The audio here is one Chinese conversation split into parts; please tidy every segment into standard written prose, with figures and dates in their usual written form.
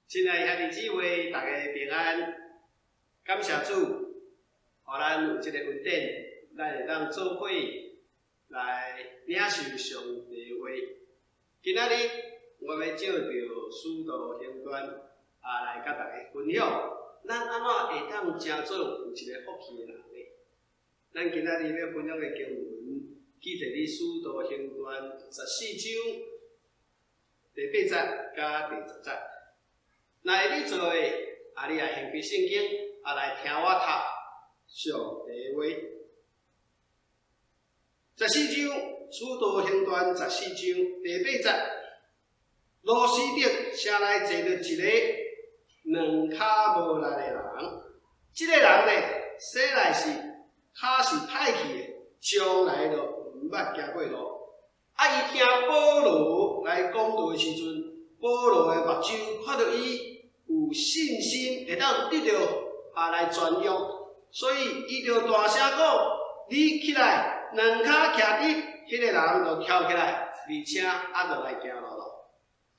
亲爱兄弟姊妹，大家平安，感谢主，互咱有这个恩典，咱会当做伙来领受上帝的话。今仔日我要借着使徒行传来甲大家分享，咱安怎会当真做有一个福气的人呢？咱今仔日要分享的经文，记伫咧使徒行传14章第8节甲第10节。若会你做的，你来掀开圣经，来听我读上帝的话。14章，使徒行传14章第8节，罗斯德城内坐着一个两脚无力的人，这个人呢，生来是脚是歹去的，从来就毋捌行过路。伊听保罗来讲道的时阵，保罗的目睭看到伊有信心，会当得到来传扬，所以伊就大声讲：“你起来，两脚徛伫，迄个人就跳起来，而且就来行路咯。”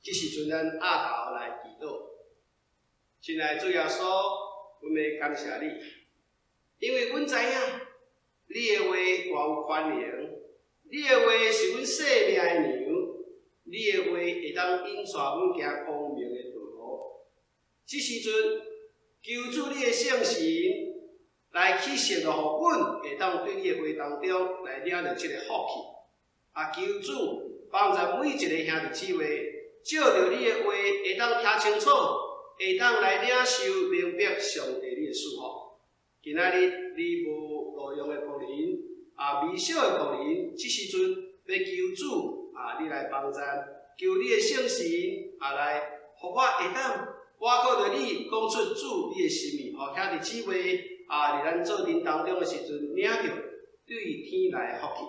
这时阵咱压头来祈祷，亲爱的主耶稣，阮要感谢你，因为阮知影你的话有权能，你的话是阮生命的粮，你的话会当引带阮行光明的道路。这时阵，求主你的圣神来启示了，互阮会当对你的话当中来领着这个福气。求主帮助每一个兄弟姊妹，照着你的话会当听清楚，会当来领受明白上帝你的赐福。今仔日你无路用的仆人，微小的仆人，这时阵要求主你来帮助，求你的圣神来，互我会当。我靠着你讲出主你的心意，互兄弟姊妹伫咱做阵当中的时阵，领着对天来的福气。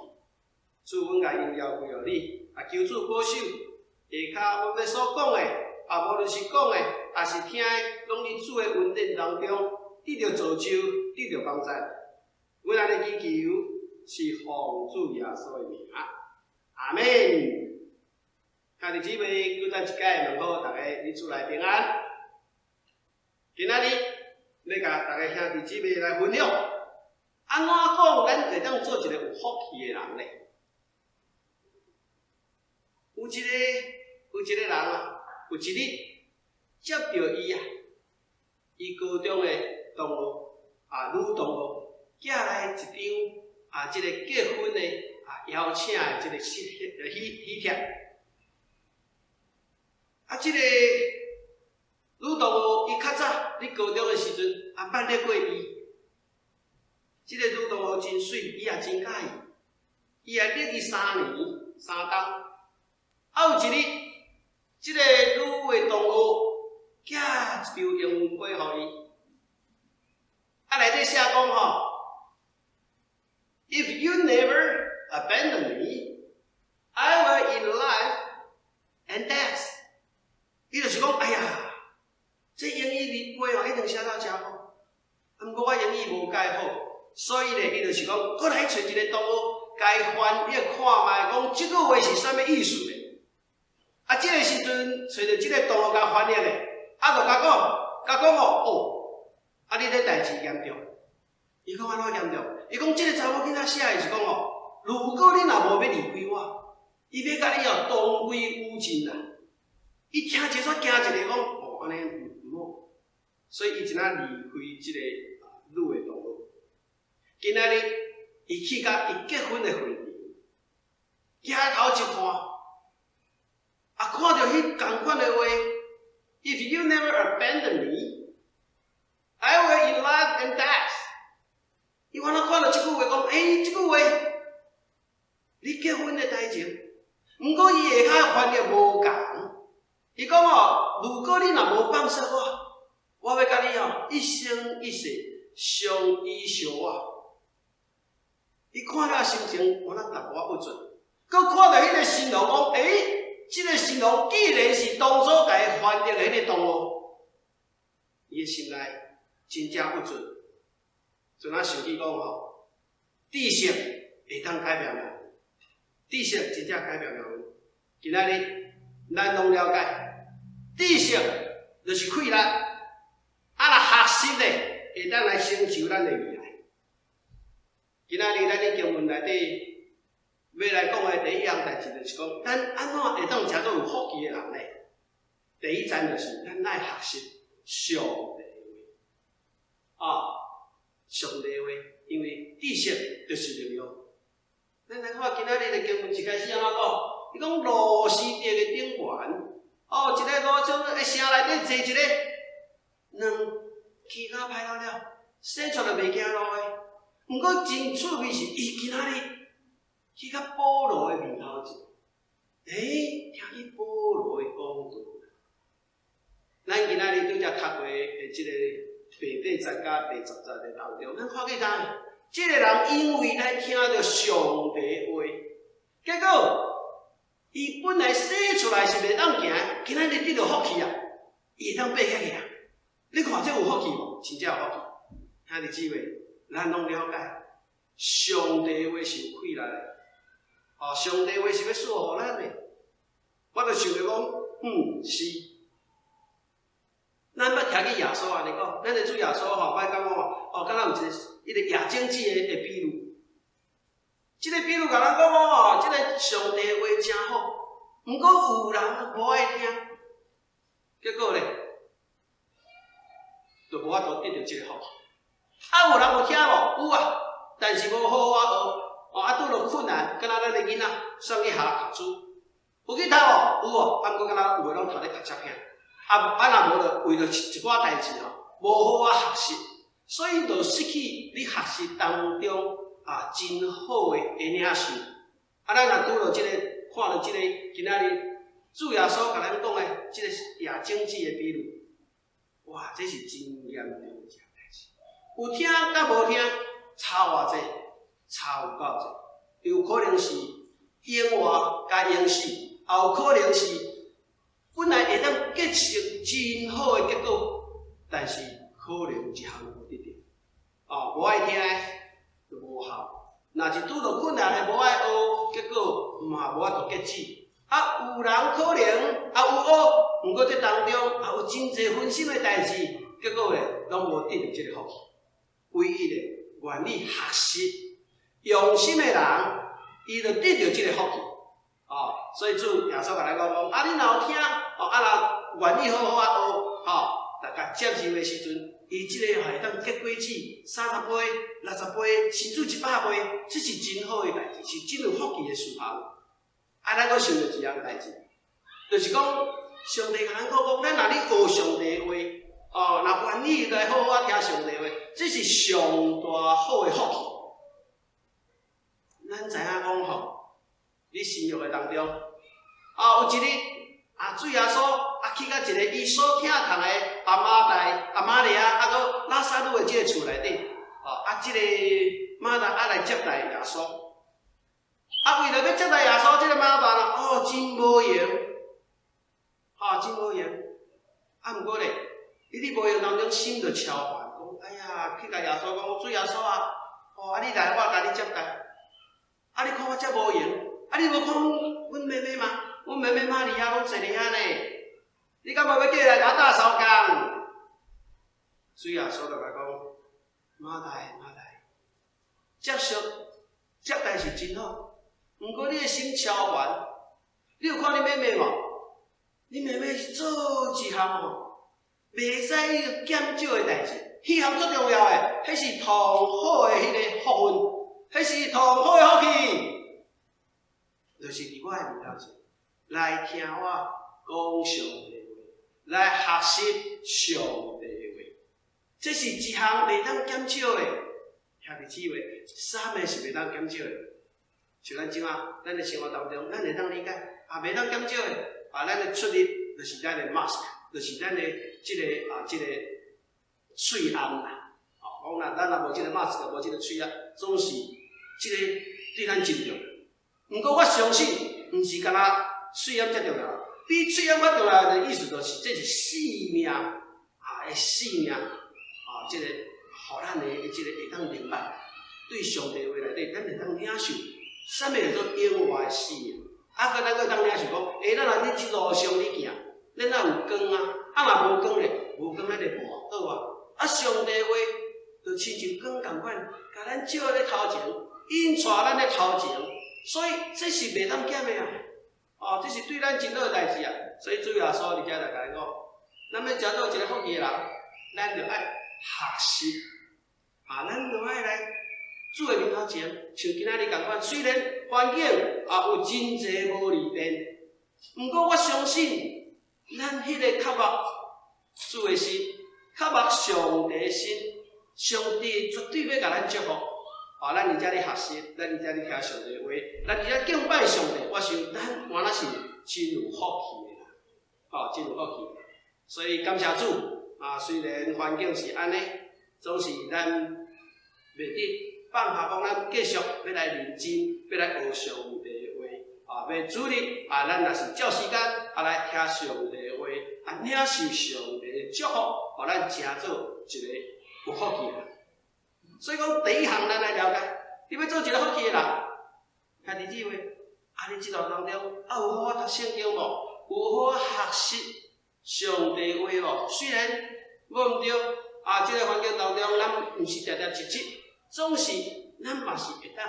主，阮甲荣耀归予你，求主保守。下骹阮要所讲的，无论是讲的，也是听的，拢伫主的恩典当中得到造就，得到帮助。阮安尼祈求，是奉主耶稣的名。阿门。兄弟姊妹，叫咱一解问好，大家你厝内平安。今仔日要甲大家兄弟姊妹来分享，安怎讲咱会当做一个有福气的人呢？有一个人有一日接到伊高中的同学女同学寄来一张这个结婚的邀请的这个喜帖。这个女同学伊较早伫高中的时阵捌咧过伊，这个女同学真水，伊也真喜欢，伊也热伊3年3冬。有一日，这个女的同学寄一张英文笔互伊，内底写讲If you never abandon me, I will in life and death。伊就是讲，哎呀。这英语笔一定写到真好，毋过我英语无介好，所以咧，伊就是讲，我来找一个同学，该翻译看卖，讲即句话是啥物意思咧？这个时阵找着即个同学甲翻译咧，就甲讲你这代志严重。伊讲安怎严重？伊讲即个查某囡仔写的是讲如果你若无要离开我，伊要甲你同归于尽啦。伊听一煞惊一个讲，安尼。所以伊真离开即个女的同学。今仔日伊去甲伊结婚的会场，抬头一看，看到迄同款的话 ，If you never abandon me, I will in life and death。伊原来看到即句话讲，即句话，你结婚的代志，毋过伊下骹翻译无共。伊讲如果你若无放弃我要甲你一生一世相依相爱。伊看了心情，我答我不准。佮看到迄个新郎讲，即个新郎既然是当初甲伊翻译的迄个同学，伊的心内真正不准。就咱想起讲知识会当改变人，知识真正改变人。今仔日咱拢了解，知识就是气力。若学习咧，会当来成就咱的未来。今仔日咱的经文内底要来讲的第一样代志，就是讲咱安怎会当食做有福气的人咧？第一站就是咱爱学习上帝的话，上帝的话，因为知识就是力量。咱来看今仔日的经文一开始安怎讲？伊讲罗斯德的顶悬，一个罗种的城内底坐一个两膝骹歹了，生出来袂行路的。毋过真趣味是，伊今仔日去到保罗的面头前，听伊保罗的讲道。咱今仔日对只读过的即个第10甲第10节的当中，咱看见啥？即个人因为来听着上帝话，结果伊本来生出来是袂当行，今仔日得到福气啊！伊会当爬起来。你看这有福气无？真正有福气。兄弟姊妹，咱拢了解，上帝话是有气力的。上帝话是要赐互咱的。我就想着讲，是。咱要听去耶稣安尼讲，咱的主耶稣我感觉敢若有一个夜景子的比喻。即个比喻甲咱讲即个上帝话真好，毋过有人无爱听，结果咧，就无法度得到即个福气。有人有听无？有啊，但是无好好学，拄着困难，敢若咱的囡仔送去学读书，有去读无？有哦，毋过敢若有诶拢读咧读册片。若无就为着一寡代志无好学习，所以就失去你学习当中真好的领受。咱若拄着即个，看到即个今仔日主耶稣甲咱讲的即个夜景子的比喻，哇，这是真严重的一件代志。有听甲无听，差偌济，差有够济。有可能是用活甲用死，也有可能是。本来会当结成真好的结果，但是可能有一项无得到。无爱听的就无效。若是拄着困难的无爱学，结果嘛无法度结子。有人可能有学，毋过这当中有真侪分心的代志，结果咧拢无得到这个福气。唯一咧愿意学习、用心的人，伊就得到这个福气。所以主耶稣甲咱讲，你若有听，若愿意好好学，大家接受的时阵，伊即个会当结果子30倍、60倍，甚至100倍，这是真好的代志，是真有福气的事项。咱阁想着一样代志，就是讲上帝甲咱讲，咱若咧学上帝的话，若愿意来好好听上帝的话，这是上大好的福气。咱知影讲你信仰的当中，有一日主耶稣去到一个伊所疼痛的马利亚，搁拉撒路的即个厝内底，即个马大来接待耶稣，为了要接待耶稣，即个马大真无用，真无用。毋过咧，伊伫无用当中心就超烦，讲哎呀，去甲耶稣讲，主耶稣你来，我甲你接待，你看我遮无用。你无看阮妹妹吗？阮妹妹玛利亚拢坐伫遐呢。你敢无要叫伊来甲我打扫工？主耶稣就甲讲：马大，接待是真好，毋过你的心超烦。你有看你妹妹无？你妹妹是做一项袂使减少的代志，迄项最重要的，迄是同好的迄个福分，迄是同好的福气。就是伫我的面头前，来听我讲上帝话，来学习上帝话，这是一项袂当减少的。兄弟姊妹，啥物是袂当减少的？像咱即马，咱的生活当中，咱会当理解，袂当减少的。咱的出入就是咱的 mask， 就是咱的即个喙红啦。讲啦，咱若无即个 mask， 无即个喙啊，总是即个对咱真重。毋过我相信，毋是干那喙炎才重要，比喙炎较重要的意思就是，这是性命的性命即个，互咱的即个会当明白，对上帝话内底，咱会当领受，啥物叫做永活的性命？咱会当领受讲，咱若伫即路上咧行，咱哪有光啊？啊嘛无光咧，无光咱就无倒啊。啊，上帝话就亲像光共款，甲咱照咧头前，引带咱咧头前，所以这是袂当减的啊！哦，这是对咱真好的代志啊！所以主耶稣伫遮就甲咱讲，咱要食到一个福气的人，咱就爱学习啊，咱就爱来主的面头前，像今仔日共款，虽然环境啊有真侪无利便，毋过我相信，咱迄个较目主的心，较目上帝的心，上帝绝对要甲咱祝福。啊，咱伫遮咧学习，咱伫遮咧听上帝的话，咱伫遮敬拜上帝，我想咱原来是真有福气的啦，哦，真有福气。所以感谢主啊，虽然环境是安尼，总是咱袂得放下讲，咱继续要来认真，要来学上帝的话，啊，要主日啊，咱若是照时间啊来听上帝的话，啊，领受上帝的祝福，互咱成做一个有福气的。所以讲，第一项咱来了解，你要做一个福气的人，兄弟姊妹，啊，你即路当中啊有好好读圣经无？有好好学习上帝话无？虽然无毋对啊，即个环境当中，咱毋是常常一直，总是咱嘛是会当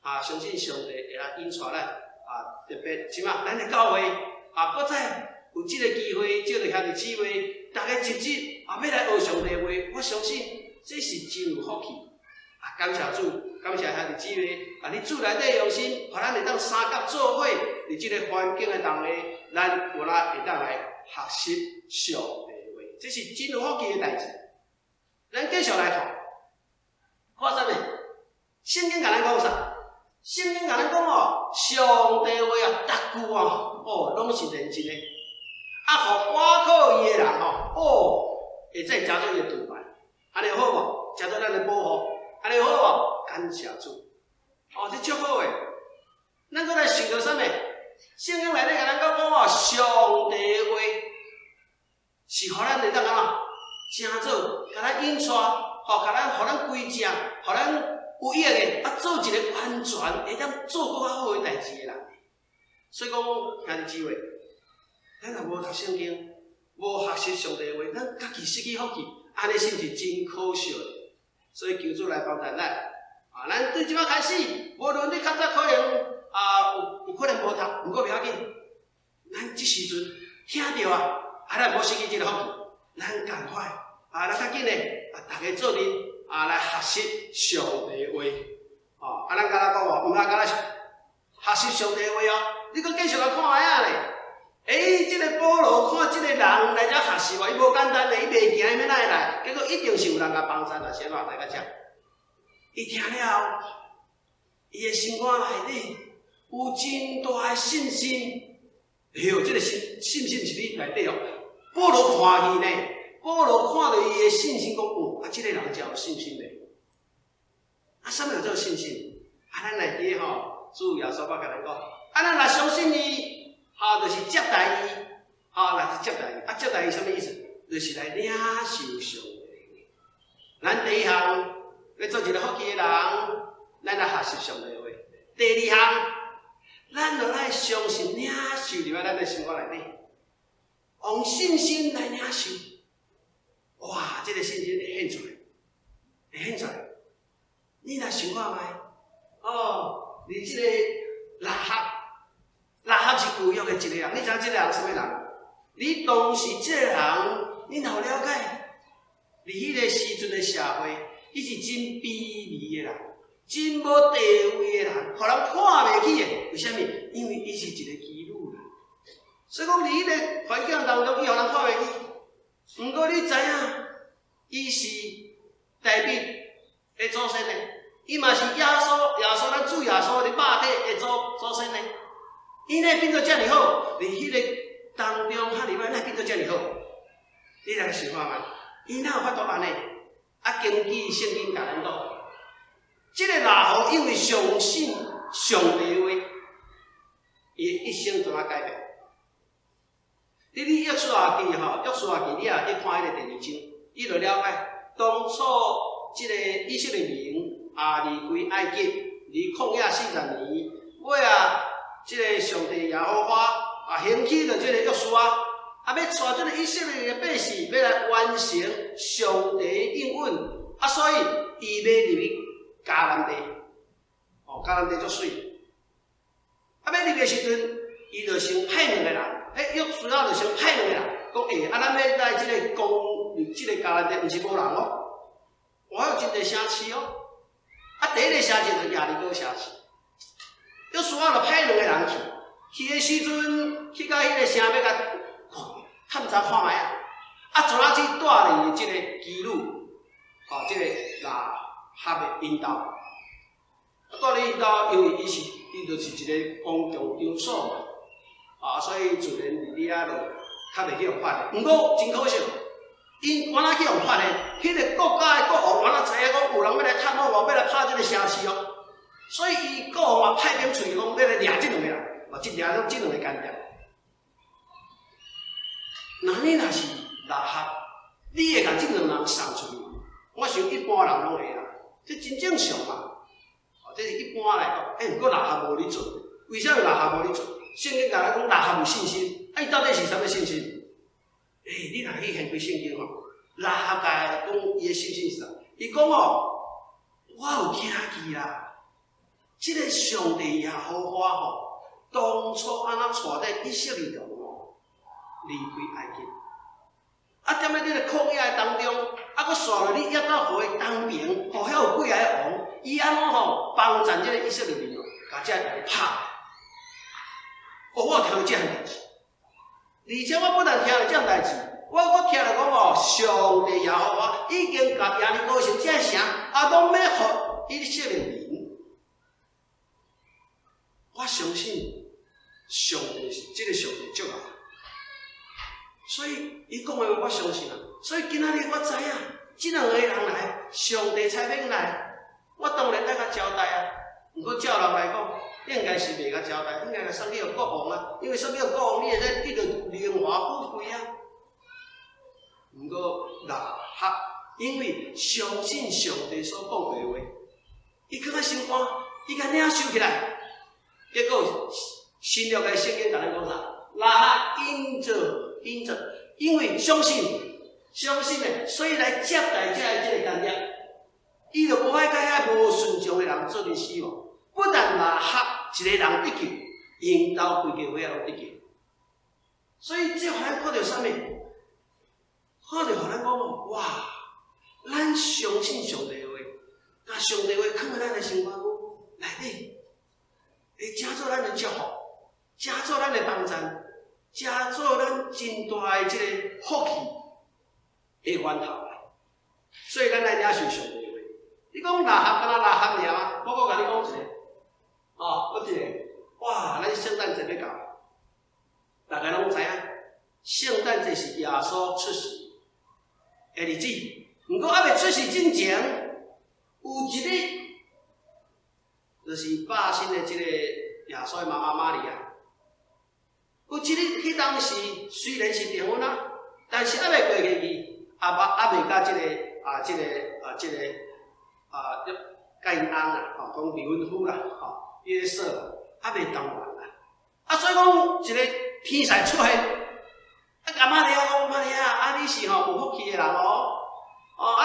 啊，相信上帝会来引带咱啊，特别即马咱的教会啊，搁再有即个机会，借着兄弟姊妹，大家一直啊要来学上帝话，我相信这是真有福气。啊，感谢主，感谢兄弟姊妹，啊，你主内底用心，互咱会当三甲做伙，伫即个环境的当下，咱有来会当来学习上帝话，这是真有福气的代志。咱继续来看，看啥物？圣经甲咱讲啥？圣经甲咱讲哦，上帝话啊，逐句啊，哦，拢是认真的。啊，互倚靠伊的人哦，哦，会再加做伊的同伴，安尼好无？加做咱的保护。安尼好无？感谢主，哦，这足好诶。咱搁来想到啥物？圣经内底甲咱讲哦，上帝话是互咱会当安怎？正做，甲咱引带，吼，甲咱，互咱归正，互咱有益诶，啊，做一个完全会当做搁较好诶代志诶人。所以讲，兄弟姊妹，咱若无读圣经，无学习上帝话，咱家己失去福气，安尼是毋是真可笑？所以求主来帮助咱，啊，咱对即摆开始，无论你较早可能啊有可能无读，毋过袂要紧，咱即时阵听着啊，啊，咱无失去即个福气，咱赶快啊，咱较紧嘞，啊，大家做阵啊来学习上帝话，哦，啊，咱甲咱讲哦，毋通甲咱学习上帝话哦，你搁继续来看下啊咧。即个保罗看即个人来遮学习，伊无简单嘞，伊袂行，伊要哪会来？结果一定是有人甲帮衬啦，先话来甲遮。伊听了后，伊的心肝内底有真大的信心。哟，即个信心是你内底哦。保罗看伊呢，保罗看到伊的信心，讲哦，啊，即个人真有信心嘞。啊，啥物叫做信心？啊，咱内底吼，主耶稣捌甲咱讲，啊，咱若相信伊。就是接待伊，来是接待伊。啊，接待伊什么意思？就是来领受上帝的话。咱第一项要做一个福气的人，咱来学习上帝的话。第二项，咱就来相信领受入来咱的生活内底，用信心来领受。哇，这个信心会显出来，会显出来。你若想看卖，哦，你这个六合是旧约的一个人，你知影这个人什么人？你当时这个人，你若了解，伫迄个时阵的社会，伊是真卑微的人，真无地位的人，互人看袂起的。为什么？因为伊是一个基督人，所以讲伫迄个环境当中，伊互人看袂起。毋过你知影，伊是大卫的祖先呢，伊嘛是耶稣咱主耶稣的肉体的祖先呢。伊哪变做遮尔好？伫迄个当中，哈里边哪变做遮尔好？你来想看觅，伊哪有法度安尼？啊，根据圣经甲咱讲，即个拉合因为相信上帝的话，伊一生怎啊改变？你约书亚记吼，约书亚记你啊，去看迄个第2章，你就了解当初即个以色列民啊离开埃及，离旷野40年，尾啊。即个上帝耶和华啊，兴起着即个约书亚，啊要带这个以色列的百姓要来完成上帝的应允，所以伊要入去迦南地。迦南地足水。要入的时阵，伊就先派2个人，约书亚就先派2个人，讲咱要来这个攻入这个迦南地，毋是无人哦，我有真侪城市哦。第一个城市就是亚利哥城市。约书亚就派2个人去的时阵，去到迄个城要甲探查看卖怎仔去带入即个基路，即个拉哈的引导。带入引导，因为伊就是一个公共场所嘛，所以自然伫里就较袂去用法的。毋过真可惜，因原来去用法的，迄个国家的国王原来知影讲有人要来探访我，要来拍即个城市哦。所以伊国王派兵出去讲，要来掠即2个人，即掠即2个间谍。那你若是拉哈，你会甲即2人送出去？我想一般人拢会啦，这真正常嘛。这是一般来讲，毋过拉哈无咧做，为啥拉哈无咧做？圣经甲咱讲拉哈有信心，伊到底是啥物信心？你若去研究圣经吼，拉哈甲讲伊的信心是啥？伊讲我有听见啦，即个上帝耶和华吼，当初安怎带着以色列人离开埃及，踮咧这个旷野当中，佫刷落你约旦河的东边，遐有几个王，伊安怎帮助这个以色列人甲这个拍。我有听到这样代志，而且我不但听到这样代志，我听到讲上帝耶和华已经甲亚利哥城这城拢要互以色列人。我相信上帝是这个上帝足啊，所以伊讲的话我相信啊。所以今仔日我知影，这2个人来，上帝差遣来，我当然爱甲交代啊。毋过照人来讲，应该是袂甲交代，应该甲送去予国王啊，因为送去予国王，你会使得到荣华富贵啊。毋过拉哈，因为相信上帝所讲过的话，伊放在心肝，伊甲领收起来。结果新约的圣经甲咱讲啥？拉哈因为相信的，所以来接待这个间谍，伊就无爱甲遐无顺从的人做阵死亡。不但拉哈一个人得救，因兜规个伙仔拢得救。所以这互咱看到啥物？看到互咱讲哇，咱相信上帝的话，甲上帝的话放在咱的生活内底，会加做咱的祝福，加做咱的帮助，加做咱真大的这个福气的源头来。所以咱来领受上帝的话。你讲拉哈，敢若拉哈尔啊？我甲你讲一个。搁一个，哇！咱圣诞节要到，大家拢知影，圣诞节是耶稣出世的日子。毋过还袂出世之前，有一日，就是拜新的这个耶稣的妈妈玛利亚。有一日，迄当时虽然是订婚啊，但是还袂过日期，还袂甲这个甲因翁啦，讲未婚夫啦，约瑟还袂当完啦，所以讲一个天使出现，甲玛利亚讲：玛利亚，你是有福气的人哦，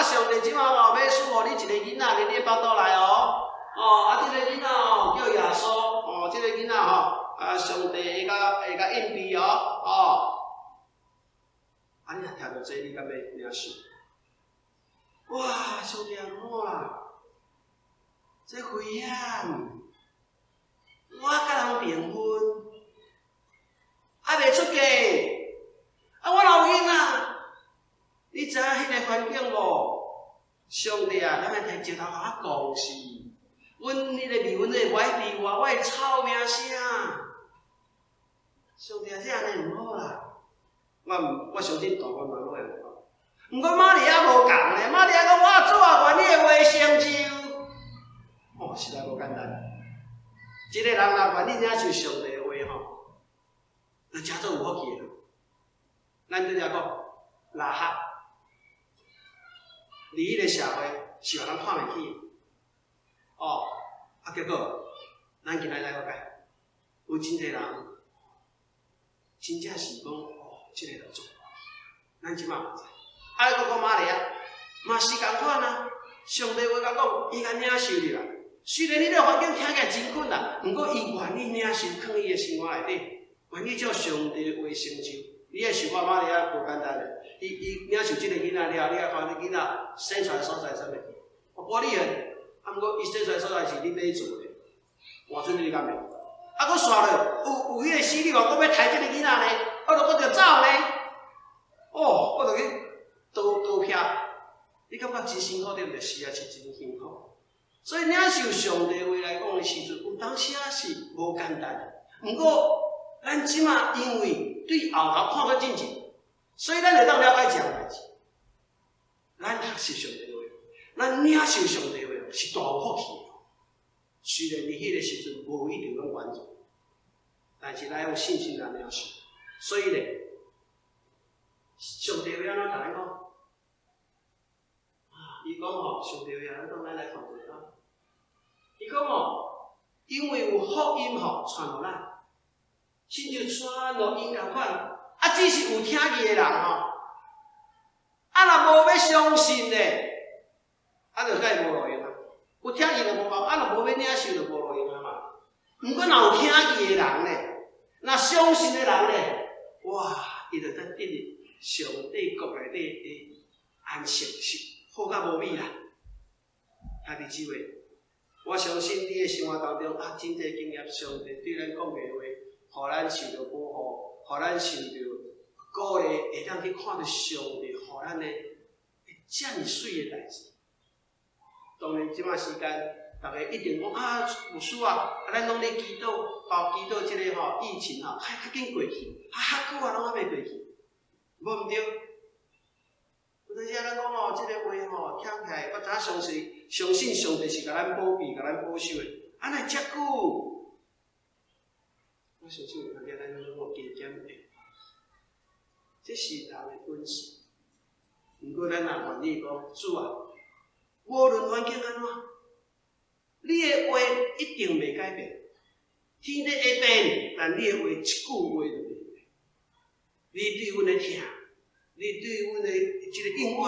上帝即马要赐予你一个囡仔伫你的腹肚内哦，这个囡仔叫耶稣，这个囡仔上帝会甲应庇哦，你若听到这，你敢要领受？哇，上帝好啦，这危险！我甲人订婚，还袂出嫁，我老囡仔，你知影迄个环境无？上帝啊，咱来摕石头甲我讲是，阮迄个离婚的我爱离我会臭名声。上帝啊，这安尼毋好啦。我相信大部分人拢会有讲。毋过玛利亚无共咧，玛利亚讲我做啊愿你的话成就。实在无简单。一个人若愿意领受上帝的话吼，就真做有福气的。咱拄则讲拉哈，伫迄个社会是互人看袂起的。结果咱今仔来了解，有真侪人真正是讲即个就做。咱即马嘛知，啊，佫讲玛利亚，嘛是共款啊。上帝话甲讲，伊甲领受你啦。虽然你这环境听起来真困难，毋过伊愿意领受，放伊的生活内底，愿意照上帝的话成就。你也想看玛利亚无简单嘞，伊领受即个囡仔了，你也看你囡仔生出来所在是啥物？无厉害，啊，毋过伊生出来所在是你买做的，换做你敢袂？啊，佫煞了，有迄个死女王，佫要抬即个囡仔呢，我著着走呢。哦，我著去刀劈，你感觉真辛苦对毋对？是啊，是真辛苦。所以领受上帝话来讲的时阵，有当时啊是无简单。毋过，咱即马因为对后头看较真切，所以咱会当了解这样代志。咱学习上帝话，咱领受上帝话是大有福气的。虽然伫迄个时阵无一定拢完全，但是咱用信心来领受。所以咧。上帝话安怎甲咱讲？伊讲吼，上帝话咱当咱来看做啊。伊讲吼，因为有福音吼传互咱，亲像传录音共款，啊，只是有听见的人吼，啊，若无要相信咧，啊，就甲伊无路用啊。有听见就无够，啊，若无要领受就无路用啊嘛。毋过若有听见的人咧，若相信的人咧，哇，伊就得入上帝国内底的安息是好甲无比啦。兄弟姊妹，我相信你的生活当中啊，真侪经验，上帝对咱讲的话，互咱受到保护，互咱受到鼓励，会当去看到上帝互咱的遮尔水的代志。当然，即马时间，大家一定讲啊，有事啊，咱拢咧祈祷，祈祷即个疫情较紧过去，较久啊，拢还袂过去。无毋对，有阵时咱讲吼，即个话吼，听起来，我知影相信上帝是甲咱保庇、甲咱保守的，安尼遮久，我相信有当日咱拢有加减的，这是人的本事。毋过咱若愿意讲，主啊，无论环境安怎，你的话一定袂改变。天地会变，但你的话一句话都袂变。你对阮的听，你对阮的即个应允，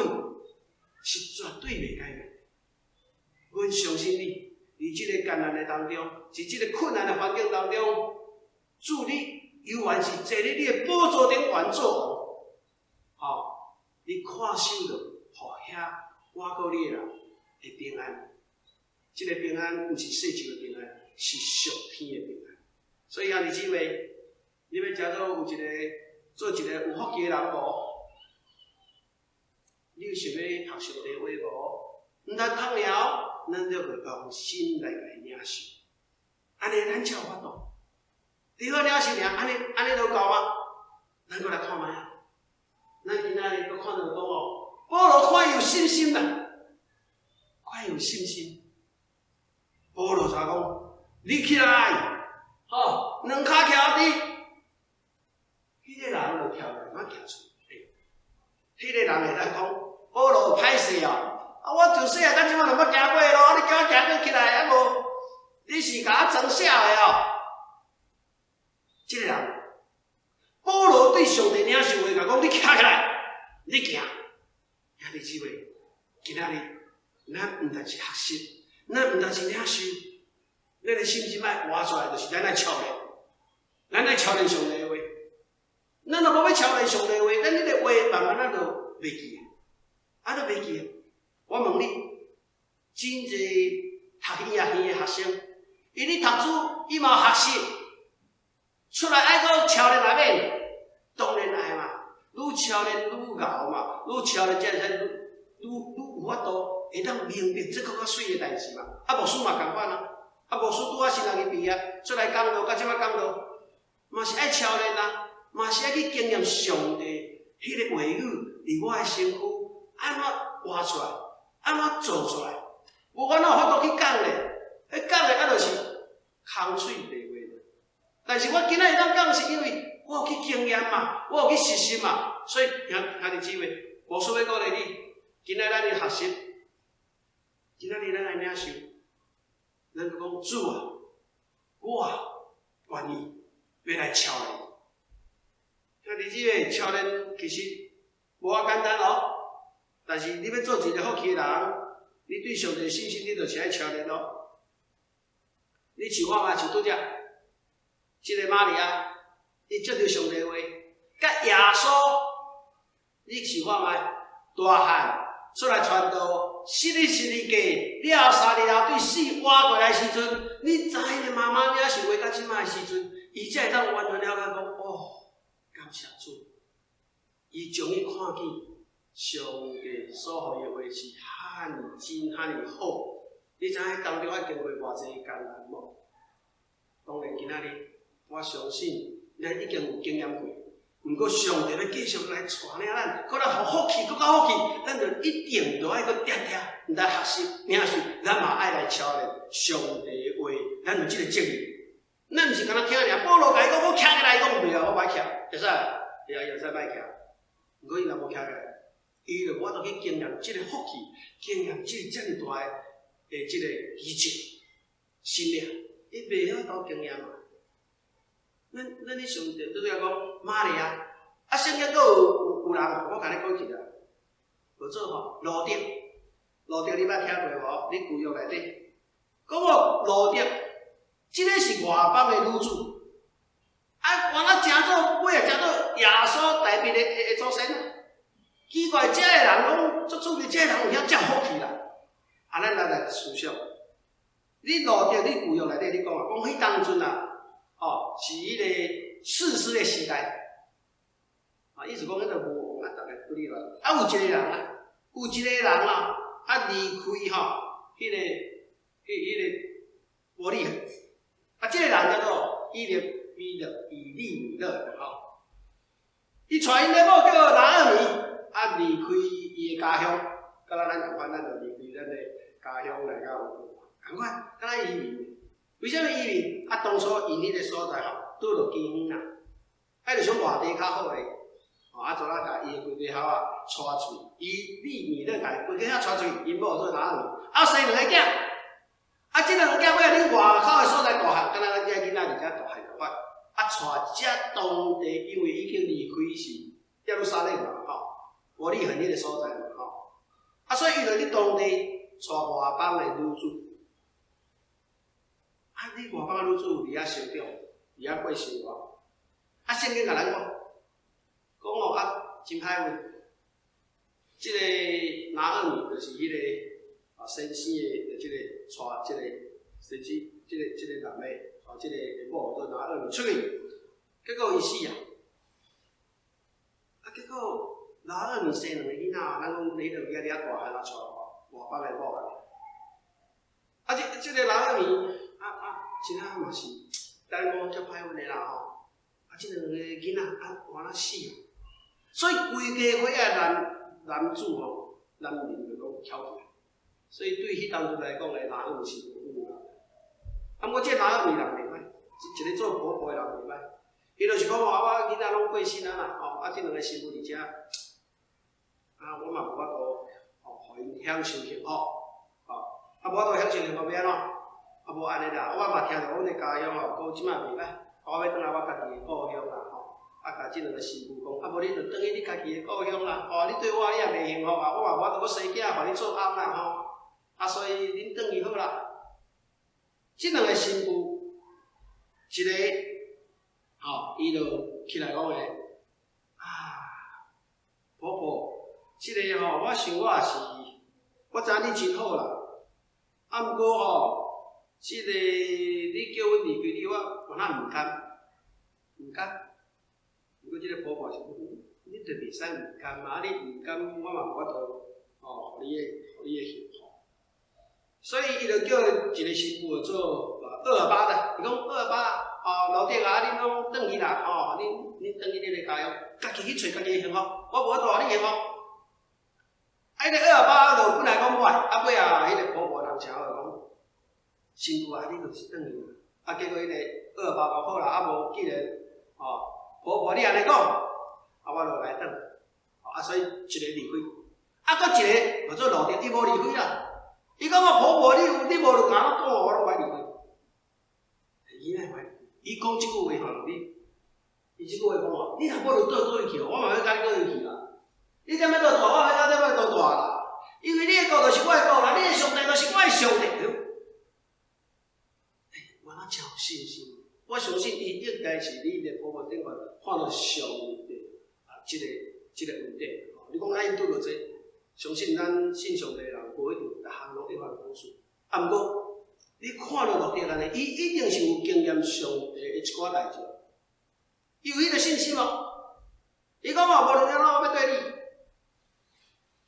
是绝对袂改变。阮相信你，伫即个艰难的当中，伫即个困难的环境当中，主你犹原是坐伫你的宝座顶原做王，你看守着，互遐我告你的人会平安。即个平安毋是世上的平安，是上天的平安。所以兄弟姊妹，你要假做做一个有福气的人无？你有想要学上帝话无？毋通通了，咱就用心来领受。安尼咱才有法度。如果领受尔，安尼就够吗？咱过来看卖啊！咱今仔日搁看到讲哦，保罗看有信心啦，看有信心。保罗才讲，你起来，两骹徛伫。迄个人就跳来，哪行出？迄个人会当讲，保罗歹势哦，我自细汉到即马就要行过咯，你叫我行过起来，啊无，你是甲我装傻的哦。即个人，保罗对上帝领受话甲讲，你徛起来，你行。兄弟姊妹，今仔日咱毋但是学习，咱毋但是领受，咱的信心爱活出来，就是咱来操练，咱来操练上帝的话。咱若无要操练上帝话，咱迄个话慢慢就袂记啊，就袂记啊。我问你，真侪读医学院的学生，伊咧读书，伊嘛有学习，出来爱搁操练内面，当然爱嘛。愈操练愈牛嘛，愈操练才会使愈有法度，会当明白这个较水的代志嘛。啊，牧师嘛共款啊，啊，牧师拄仔新人去毕业，出来讲道，到即摆讲道，嘛是爱操练啊。嘛是爱去经验上帝迄个话语，伫我的身躯安怎活出来，安怎做出来。无我哪有法度去讲咧？迄讲咧啊，就是空嘴白话。但是我今仔日当讲，是因为我有去经验嘛，我有去实习嘛，所以兄弟姊妹，无需要鼓励你。今仔咱来学习，今仔日咱来领受，咱就讲主啊，我愿意要来操练。日子的超人其实无遐简单哦。但是你要做一个福气的人，你对上帝的信心，你就是爱超人哦。你像我嘛，像拄则，即个玛利亚，伊接到上帝话，甲耶稣，你像我嘛，大汉出来传道，14日过了3日后，对死活过来时阵，你知影妈妈领想话到即摆时阵，伊才会当完全了解讲，哦，感谢主，伊终于看见上帝所予伊话是遐尼真、遐尼好。你知影当中要经过偌济艰难无？当然，今仔日我相信咱已经有经验过。毋过上帝要继续来带领咱，搁来互福气，搁较福气，咱就一定着爱搁定定来学习领受，咱嘛爱来超练上帝的话，咱有即个责任。咱毋是干那听尔，保罗甲伊讲，我徛起来，讲袂啊，我歹徛，会使，会使歹徛。毋过伊若无徛起来，伊就我着去经验即个福气，经验即个遮尔大的即个奇迹，信仰，伊袂晓斗经验嘛。咱咧上帝拄则讲玛利亚，圣经阁有人，我甲你讲一个，叫做吼罗德，罗德你捌听过无？你旧约内底讲哦，罗德，即个是外邦的女子，啊，原来诚做尾啊，诚做耶稣代笔的祖先啊。奇怪，遮个人讲足趣味，遮个人有遐遮福气啦。啊，咱来思想，你罗德，你旧约内底你讲啊，讲迄当阵啊。哦，是迄个士师的时代，啊，意思讲迄个无啊，大概不离了。啊，有一个人啊，离开迄个伯利恒，啊，这个人叫做以利米勒，吼，伊带因的某叫拿俄米，啊，离开伊的家乡，甲咱共款，咱就离开咱的家乡来到共款，甲咱移民。为什么移民？啊，当初因迄个所在拄着饥荒啦，啊，就想外地较好诶，啊，怎啊甲伊诶规家口带出，伊利米勒甲伊规家口带出，因某做拿俄米，啊，生2个囝，啊，即2个囝尾啊，恁外口诶所在大汉，敢若咱遮囡仔伫遮大汉就法，啊，带遮当地，因为已经离开是耶路撒冷嘛，伯利恒迄个所在嘛，啊，所以伊就伫当地带外邦诶女子。啊！你外邦女子有伫遐成长，伫遐过生活。啊，圣经甲咱讲哦啊，真歹话。即个拿俄米就是迄个先生的，即个带即个先生，即个男的带即个某做拿俄米出去，结果伊死啊！啊，结果拿俄米生2个囡仔，咱讲你著遐大汉啊，带外邦的某啊。啊，即个拿俄米。真啊嘛是，咱讲足歹运的啦吼，啊，即2个囡仔啊，完了死啊！所以规家伙男子吼，男人就讲翘起来，所以对迄当阵来讲咧，拿俄米是无误啦。啊，我即拿俄米人袂歹，一个做婆婆的人袂歹，伊就是讲我囡仔拢过身啊啦，吼，啊，即2个媳妇伫遮，啊，我嘛无法度，互因享受幸福，啊，无法度享受幸福要安怎？啊，无安尼啦，我嘛听着阮的家乡讲即摆袂歹，我要转来我家己的故乡啦，啊，甲即2个媳妇讲，啊，无你着转去你家己的故乡啦，你对我你也袂幸福啊，我嘛无法度要生囝，互你做翁啦，啊，所以恁转去好啦。即2个媳妇，一个，伊就起来讲诶，婆婆，即个我想我也是，我知影你真好啦，啊，毋过即个你叫阮离开你，我哪毋甘，毋过即个婆婆是讲，你着袂使毋甘嘛，你毋甘，我嘛无法度，互你的幸福。所以伊就叫一个媳妇做228的，伊讲228，老弟啊，恁拢转去啦，恁转去恁个家乡，家己去找家己的幸福，我无法度互你幸福。啊，迄个228就本来讲歹，啊尾啊，迄个婆婆人诚好讲。媳妇啊，你就是转去啦。啊，结果迄个228讲好啦，啊无既然婆婆你安尼讲，啊我就来转。啊，所以一个离开，啊，搁一个叫做路德，伊无离开啦。伊讲我婆婆，你无就甲我讲我拢歹离开。伊哪会？伊讲即句话吼，你伊即句话讲哦，你若无就倒去哦，我嘛要甲你倒去啦。你踮要倒大，我要甲踮要倒大啦。因为你的国就是我的国啦，你的上帝就是我的上帝。我哪真有信心？我相信伊应该是你的部分顶块看到上帝即个问题。你讲咱因拄着这，相信咱信上帝的人无一定逐项拢一帆风顺。啊，毋过你看到落地安尼，伊一定是有经验上帝的一寡代志。伊有迄个信心哦。伊讲无论怎我要对你。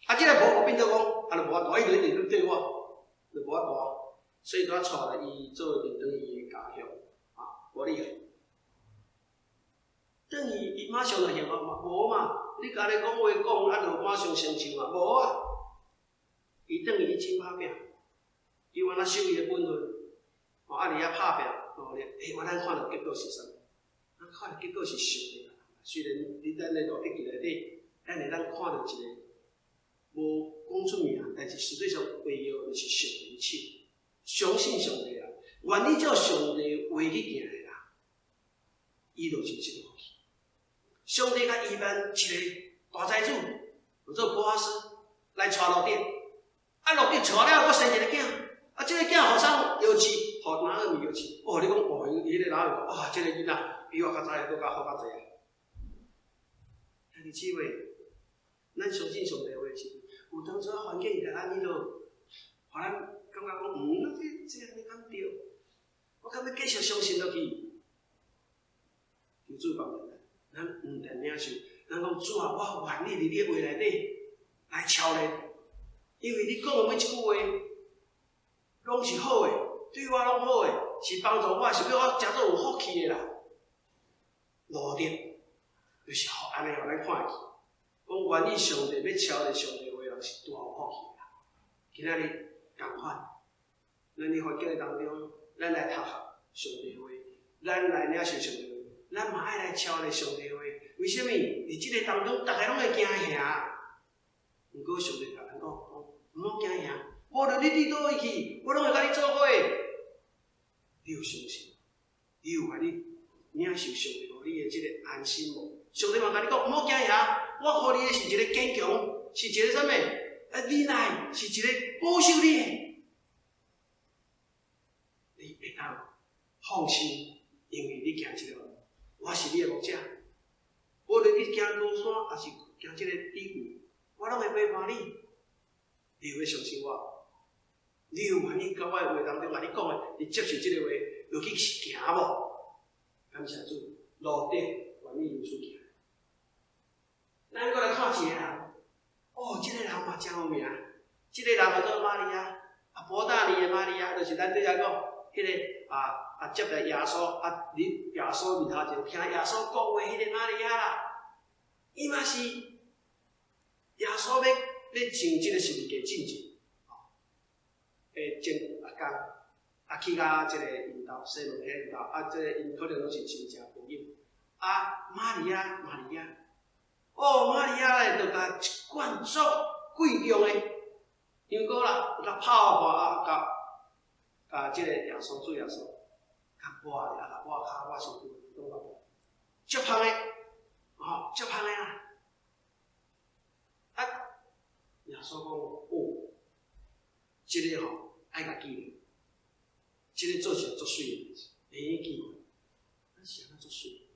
啊，即个无变做讲，啊，就无法度，伊就一定去对我，就无法度。所以拄仔带来伊做阵转伊的家乡，无厉害。等伊马上就幸福嘛？无嘛？你家己讲话讲，啊，就马上成就嘛？无啊！伊等伊真拍拼，伊原来守伊的本分，啊，伫遐拍拼，我咱看到结果是啥？咱看到结果是上帝。虽然伫咱的路一记内底，咱会当看到一个无讲出名，但是实际上背后就是上帝手。相信上帝啊，愿意照上帝话去行的人，伊就是即个福气。上帝甲伊万一个大财主，叫做波阿斯来带路德，啊，路德带了，佫生一个囝，啊，即个囝互啥摇饲，互拿尔米摇饲。哦，你讲哦，伊迄个拿尔哇，即个囡仔比我较早佫较好较济啊。但是姊妹，咱相信上帝话是，有当初环境甲咱迄落，互咱感觉讲，这安尼敢对？我敢要继续相信落去。求主帮助咱，咱毋但领受，咱讲主啊，我愿意伫你话内底来操练，因为你讲的每一句话，拢是好的，对我拢好的，是帮助我，是要我诚做有福气的啦。路德就是安尼互咱看去，讲愿意上帝要操练上帝话，人是大有福气啦。今仔日共款，咱伫环境当中，咱来读学上帝话，咱来领受上帝话。咱嘛爱来操练上帝话，为什么？伫即个当中，大家拢会惊吓。毋过上帝甲咱讲，毋好惊吓，无论你伫倒位去，我拢会甲你做伙。你有相信？你有愿意领受上帝互你的即个安心无？上帝嘛甲你讲，毋好惊吓，我互你的是一个坚强，是一个啥物？忍耐，是一个保守你的。你会当放心，因为你行即条路。我是你的牧者，无论你行高山，还是行这个低谷，我拢会陪伴你。你有要相信我？你有愿意甲我的话当中甲你讲的，你接受这个话，落去行无？感谢主，路德愿意如此行。咱过来看一个人，哦，这个人嘛真有名，这个人叫做玛利亚，伯大尼的玛利亚，就是咱对遐讲迄个接待耶稣，伫耶稣面头前听耶稣讲话，迄个玛利亚啦，伊嘛是耶稣要上即个十字架进前，前工，去甲即个因兜西门遐因兜，即个因可能拢是真正朋友。玛利亚，哦，玛利亚咧，就甲一罐足贵重的香膏啦，甲泡破甲即个耶稣主耶稣。较抹咧，较抹骹，我是讲法，足香诶，足香诶啦。耶稣讲，哦，即个爱甲记咧，即个做起来足水诶，会记咧，咱是安怎足水？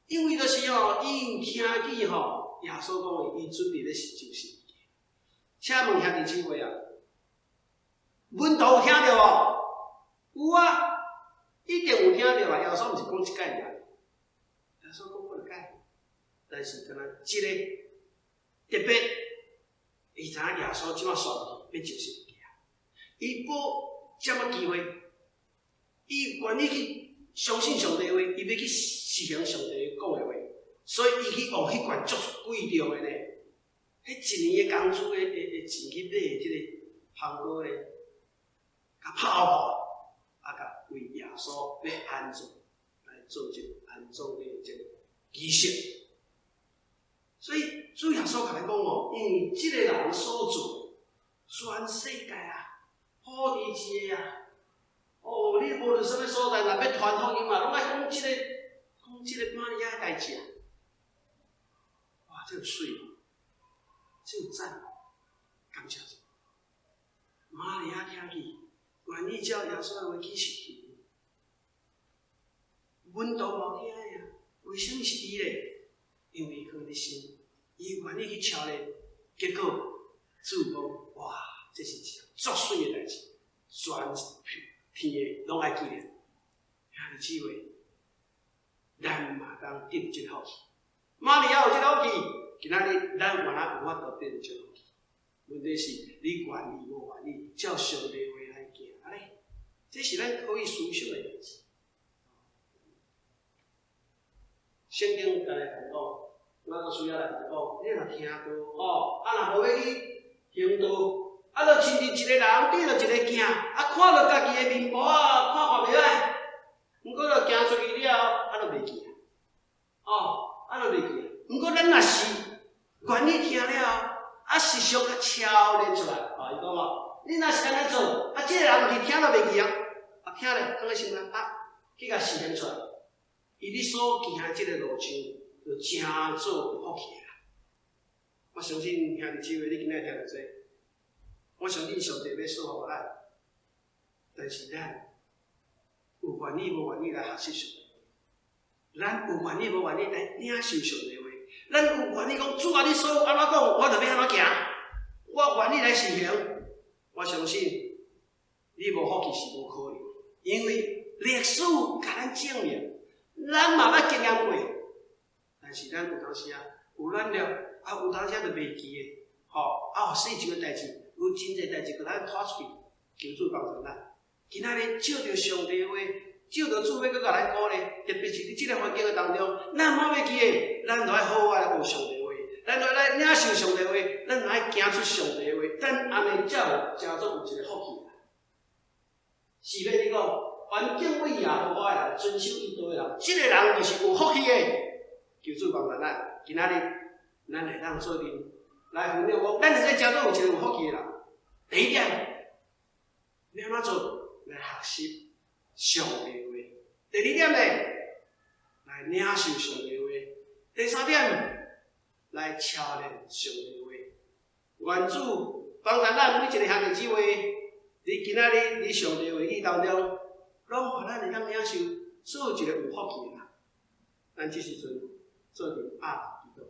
因为就是伊有听见耶稣讲诶，伊准备咧成就事。请问兄弟姊妹啊，阮都有听着无？有啊。一定有听到啊！耶稣毋是讲一解尔，耶稣讲几解，但是敢若即个特别，伊知影耶稣即摆选去要就是物件，伊无这么机会，伊愿意去相信上帝话，伊要去实行上帝讲的话，所以伊去用迄罐足贵重的呢，迄一年的工资的钱去买即个香膏的，甲泡泡。甲为耶稣要安葬来做这个安葬的这个仪式，所以主耶稣甲咱讲哦，因为这个人所做，全世界普地之的哦，你无论什么所在，若要传福音嘛，拢爱讲这个即个玛利亚的代志啊！哇，这有水，这有赞，感谢主！玛利亚听见，愿意照耶稣的话去实行。阮都无听呀，为什么是伊咧？因为佢的心，伊愿意去超咧，结果主讲，哇，这是一件足水的代志，全天的拢爱记念。兄弟姊妹，咱嘛当得这个福气。玛利亚有这个福气，今仔日咱原来有法度得这个福气。问题是你愿意无愿意照上帝话来行，安尼，这是咱可以思想的代志。圣经甲来讲，咱需要来讲，你若听到哦，啊若无要去行道，啊，就亲像一个人对着一个镜，啊，看到家己的面部啊，看袂歹，毋过就行出去了，啊，就袂记啊，哦，啊，就袂记啊。毋过咱若是愿意听了，啊，时常甲操练出来，啊，伊讲哦，你若是安尼做，啊，即个人毋是听了袂记啊，啊，听了放在心内，啊，去甲实现出来。伊你所行的即个路程，就真做有福气啦。我相信兄弟姊妹，你今仔听到这，我相信上帝要赐福咱，但是咱有愿意无愿意来学习上帝话？咱有愿意无愿意来领受上帝话？咱有愿意讲主啊，你所有安怎讲，我就要安怎行？我愿意来实行。我相信你无福气是无可能，因为历史甲咱证明。咱嘛捌经验过，但是咱有当时啊，有咱了，啊有当时就袂记的，吼，啊有细小的代志，有真侪代志，甲咱拖出去，求主帮助咱。今仔日照着上帝的话，照着主要搁甲咱鼓励，特别是伫即个环境的当中，咱莫袂记的，咱就爱好好来学上帝的话，咱就来领受上帝的话，咱就爱行出上帝的话，咱安尼才真做有一个福气。是要你讲。环境为耶和华的人，遵守伊道的人，这个人就是有福气的。求主帮助咱，今仔日咱会当做阵来分享讲，咱会使真做有一个有福气的人。第一点，要安怎做？来学习上帝的话。第二点呢，来领受上帝的话。第三点，来操练上帝的话。愿主帮助咱每一个兄弟姊妹，伫今仔日伫上帝的话语当中。拢互咱会当领受做一个有福气的人，咱即时阵做阵阿祈祷。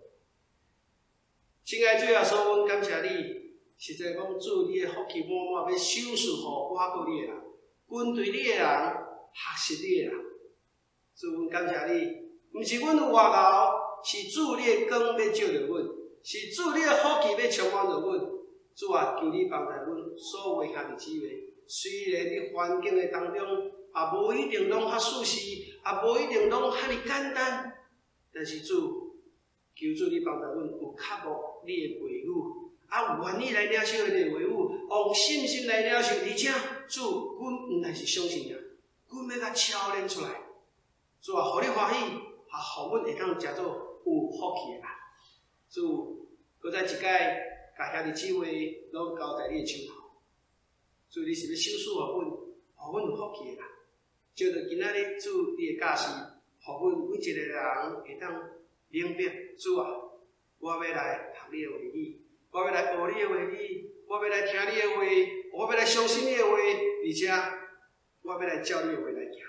亲爱的主耶稣，阮感谢你，实在讲主你的福气满满，要赏赐互我过你的人，跟随你的人，学习你的人。主，阮感谢你，毋是阮有外貌，是主你的光要照着阮，是主你的福气要充满着阮。主啊，求你帮助阮所有兄弟姊妹，虽然伫环境的当中。也无一定拢较舒适，也无一定拢遐尼简单。但是主，求主你帮助阮有克服你的话语，啊有愿意来领受你的话语，用信心来领受，而且主，阮毋但是相信呀，阮要甲操练出来。主啊，互你欢喜，也互阮会当食做有福气的人。主，搁再一届，甲兄弟姊妹拢交在你的手头。主，你是要赏赐互阮有福气的人。照着今仔日主你的教示，互阮每一个人会当明白主啊，我要来读你的话语，我要来学你的话语，我要来听你的话，我要来相信你的话，而且我要来照你的话来行，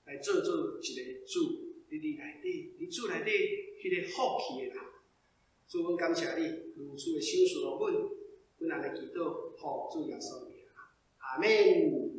来做一个主你内底，你主内底迄个福气的人。主，阮感谢你如此的赏赐互阮，阮安尼祈祷，互主耶稣名，阿门。